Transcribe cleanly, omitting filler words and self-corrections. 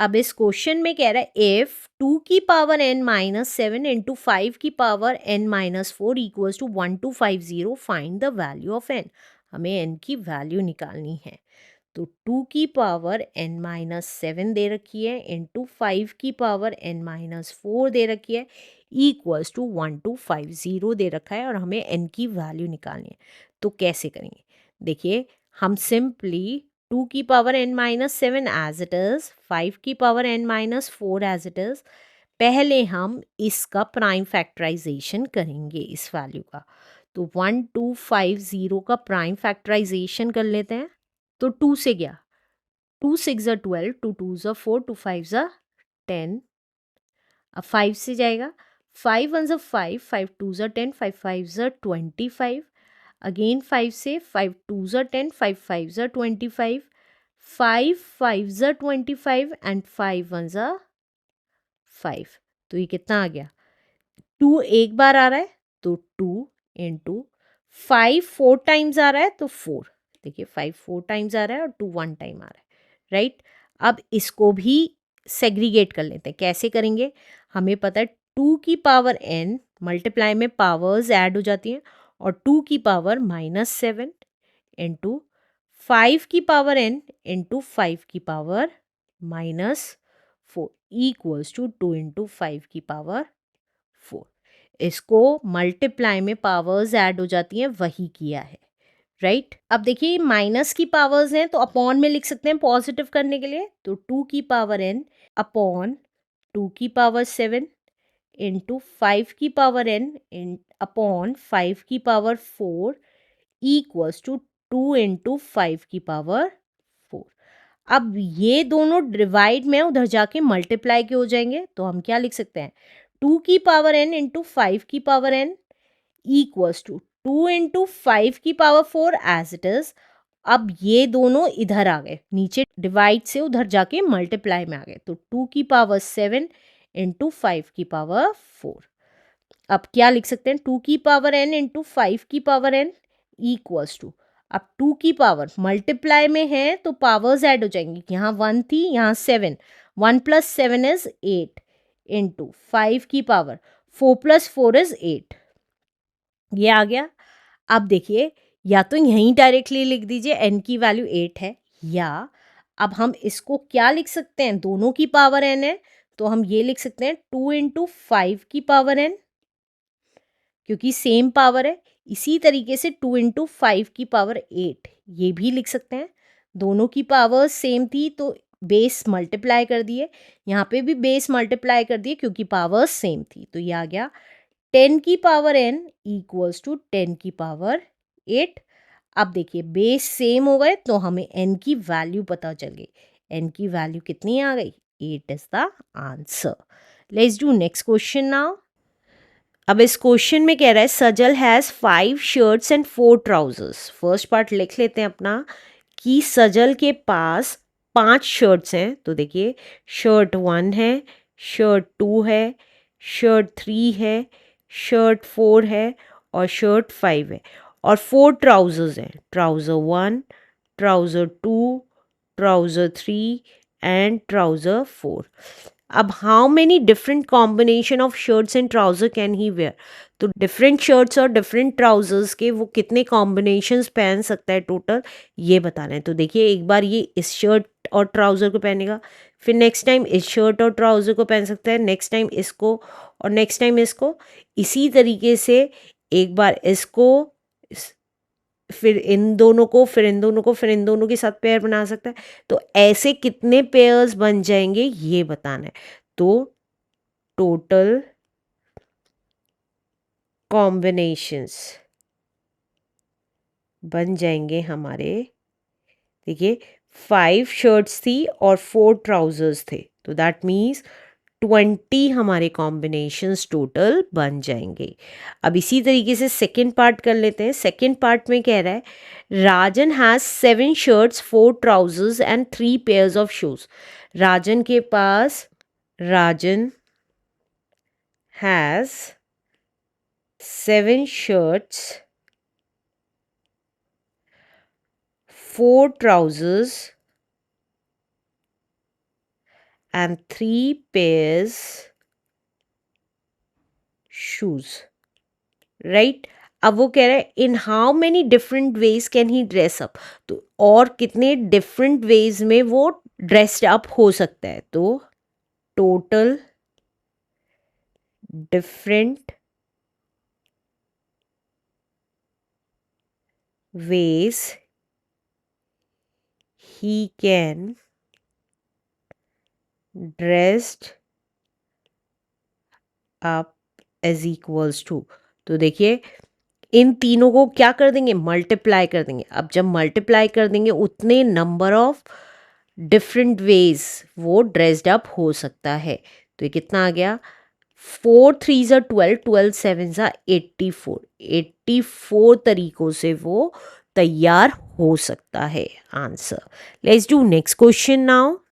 अब इस क्वेश्चन में कह रहा है इफ 2 की पावर n माइनस 7 इंटू 5 की power n minus 4 equals to 1250 find the value of n। हमें n की वैल्यू निकालनी है। तो 2 की पावर n माइनस 7 दे रखी है इंटू 5 की पावर n माइनस 4 दे रखी है इक्वल्स टू 1250 दे रखा है और हमें n की वैल्यू निकालनी है। तो कैसे करेंगे? देखिए, हम सिंपली 2 की power n minus 7 as it is, 5 की power n minus 4 as it is, पहले हम इसका प्राइम फैक्टराइजेशन करेंगे इस वैल्यू का। तो 1250 का प्राइम फैक्टराइजेशन कर लेते हैं। तो 2 से गया, 2 6 ज़ा 12, 2 2 ज़ा 4, 2 5 ज़ा 10। अब 5 से जाएगा, 5 1 ज़ा 5, 5 2 ज़ा 10, 5 5 ज़ा 25। अगेन 5 से, 5 2 ज़ा 10, 5 5 ज़ा 25, 5 5 ज़ा 25 एंड 5 1 ज़ा 5। तो ये कितना आ गया? 2 एक बार आ रहा है तो 2 इंटू 5 4 टाइम्स आ रहा है तो 4। देखिए, 5 4 टाइम्स आ रहा है और 2 1 टाइम आ रहा है, राइट। अब इसको भी सेग्रीगेट कर लेते हैं। कैसे करेंगे? हमें पता है 2 की पावर n मल्टीप्लाई में पावर्स ऐड हो जाती हैं और 2 की पावर माइनस 7 इंटू 5 की पावर n इंटू 5 की power minus 4 equals to 2 into 5 की पावर 4। इसको मल्टीप्लाई में पावर्स ऐड हो जाती हैं, वही किया है, राइट। अब देखिए, माइनस की पावर्स हैं तो अपॉन में लिख सकते हैं पॉजिटिव करने के लिए। तो 2 की पावर n अपॉन 2 की पावर 7 इंटू 5 की पावर n इन अपॉन 5 की पावर 4 इक्वल्स टू 2 इंटू 5 की पावर 4। अब ये दोनों डिवाइड में उधर जाके मल्टीप्लाई के हो जाएंगे, तो हम क्या लिख सकते हैं? 2 की पावर n इंटू 5 की power n equals to 2 into 5 की पावर 4 एज इट इज। अब ये दोनों इधर आ गए, नीचे डिवाइड से उधर जाके मल्टीप्लाई में आ गए। तो 2 की पावर 7 इंटू 5 की पावर 4। अब क्या लिख सकते हैं? 2 की पावर n इंटू 5 की पावर n इक्वल्स टू, अब 2 की पावर मल्टीप्लाई में है तो पावर्स ऐड हो जाएंगी। यहाँ 1 थी, यहाँ 7, 1 प्लस 7 इज 8 इंटू 5 की पावर 4 प्लस 4 इज 8। ये आ गया। अब देखिए, या तो यहीं डायरेक्टली लिख दीजिए n की वैल्यू 8 है, या अब हम इसको क्या लिख सकते हैं? दोनों की पावर n है तो हम ये लिख सकते हैं 2 इंटू 5 की पावर n, क्योंकि सेम पावर है। इसी तरीके से 2 इंटू 5 की पावर 8 ये भी लिख सकते हैं। दोनों की पावर सेम थी तो बेस मल्टीप्लाई कर दिए, यहाँ पे भी बेस मल्टीप्लाई कर दिए क्योंकि पावर सेम थी। तो ये आ गया 10 की पावर n इक्वल्स टू 10 की पावर 8। अब देखिए, बेस सेम हो गए तो हमें n की वैल्यू पता चल गई। n की वैल्यू कितनी आ गई? 8 is the answer. Let's do next question now. अब इस क्वेश्चन में कह रहा है Sajal has 5 shirts and 4 trousers. First part लिख लेते हैं अपना कि सजल के पास 5 शर्ट्स हैं। तो देखिए, शर्ट 1 है, शर्ट 2 है, शर्ट 3 है, शर्ट 4 है और शर्ट 5 है, और 4 ट्राउजर्स हैं। Trouser 1, trouser 2, trouser 3 and trouser 4। अब how many different combination of shirts and trouser can he wear? तो डिफरेंट शर्ट्स और डिफरेंट ट्राउजर्स के वो कितने कॉम्बिनेशंस पहन सकता है टोटल, ये बताना है। तो देखिए, एक बार ये इस शर्ट और ट्राउज़र को पहनेगा, फिर नेक्स्ट टाइम इस शर्ट और ट्राउज़र को पहन सकता है, नेक्स्ट टाइम इसको और नेक्स्ट टाइम इसको। इसी तरीके से एक बार इसको, फिर इन दोनों को, फिर इन दोनों को, फिर इन दोनों के साथ पेयर बना सकता है। तो ऐसे कितने पेयर्स बन जाएंगे ये बताना है। तो टोटल कॉम्बिनेशंस बन जाएंगे हमारे, देखिए, 5 शर्ट्स थी और 4 ट्राउजर्स थे, तो दैट मीन्स 20 हमारे कॉम्बिनेशंस टोटल बन जाएंगे। अब इसी तरीके से सेकेंड पार्ट कर लेते हैं। सेकेंड पार्ट में कह रहा है Rajan has 7 shirts 4 trousers and 3 pairs of shoes. Rajan के पास, Rajan has 7 shirts, 4 trousers and 3 pairs shoes, right. अब वो कह रहा है in how many different ways can he dress up, तो और कितने डिफरेंट वेज में वो ड्रेस्ड अप हो सकता है, तो total different ways he can dressed up is equals to, तो देखिए इन तीनों को क्या कर देंगे, मल्टीप्लाई कर देंगे। अब जब मल्टीप्लाई कर देंगे उतने नंबर ऑफ डिफरेंट वेज वो ड्रेस्ड अप हो सकता है। तो ये कितना आ गया, 4 3 ज़ा 12, 12 7 ज़ा 84, 84 तरीकों से वो तैयार हो सकता है। Answer. Let's do next question now.